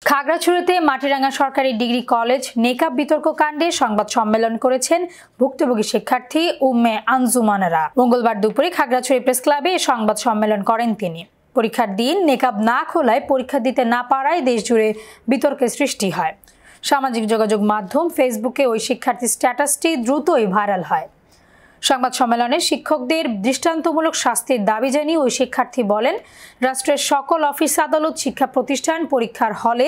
খাগড়াছড়িতে মাটিরাঙ্গা সরকারি degree college নেকাব বিতর্ক কাণ্ডে সংবাদ সম্মেলন করেছেন ভুক্তভোগী শিক্ষার্থী উম্মে আঞ্জুমানেরা। মঙ্গলবার দুপুরে খাগড়াছড়ি প্রেস ক্লাবে সংবাদ সম্মেলন করেন তিনি। পরীক্ষার দিন নেকাব না খোলায় পরীক্ষা দিতে না পারায় দেশজুড়ে বিতর্কের সৃষ্টি হয়। সামাজিক যোগাযোগ মাধ্যম ফেসবুকে ওই শিক্ষার্থীর স্ট্যাটাসটি দ্রুতই ভাইরাল হয়। সংবাদ সম্মেলনে শিক্ষকদের দৃষ্টান্তমূলক শাস্তির দাবি জানিয়ে ওই শিক্ষার্থী বলেন, রাষ্ট্রের সকল অফিস আদালত, শিক্ষা প্রতিষ্ঠান, পরীক্ষার হলে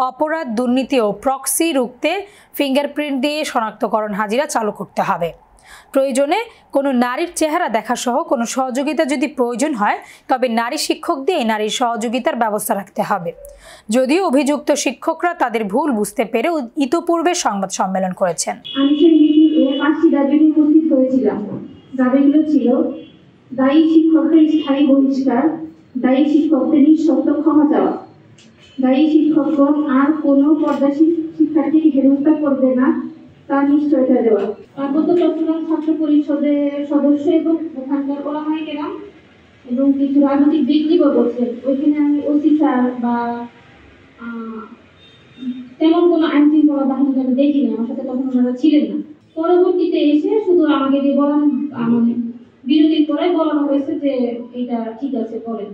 অপরাধ, দুর্নীতি ও প্রক্সি রুখতে ফিঙ্গারপ্রিন্ট দিয়ে শনাক্তকরণ হাজিরা চালু করতে হবে। প্রয়োজনে কোনো নারীর চেহারা দেখাসহ কোনো সহযোগিতা যদি প্রয়োজন হয় তবে নারী শিক্ষক দিয়ে নারীর সহযোগিতার ব্যবস্থা রাখতে হবে। যদিও অভিযুক্ত শিক্ষকরা তাদের ভুল বুঝতে পেরে ইতোপূর্বে সংবাদ সম্মেলন করেছেন। দাবিগুলো ছিল দায়ী শিক্ষকদের স্থায়ী বহিষ্কার, দায়ী শিক্ষকদের নিঃশর্ত ক্ষমা চাওয়া, দায়ী শিক্ষকগণ আর কোনো পর্দাশীল শিক্ষার্থীকে হেনস্থা করবে না তার নিশ্চয়তা দেওয়া। পার্বত্য চট্টগ্রাম ছাত্র পরিষদের সদস্য এবং ওখানকার ওলামায়ে কেরাম এবং কিছু রাজনৈতিক ব্যক্তিও বলছেন, ওইখানে আমি ওসি স্যার বা তেমন কোনো আইন শৃঙ্খলা বাহিনী আমি দেখিনি, আমার সাথে তখন ওনারা ছিলেন না। পরবর্তীতে এসে শুধু আমাকে দিয়ে বলানো, বিরতির পরে বলানো হয়েছে যে এটা ঠিক আছে করেন।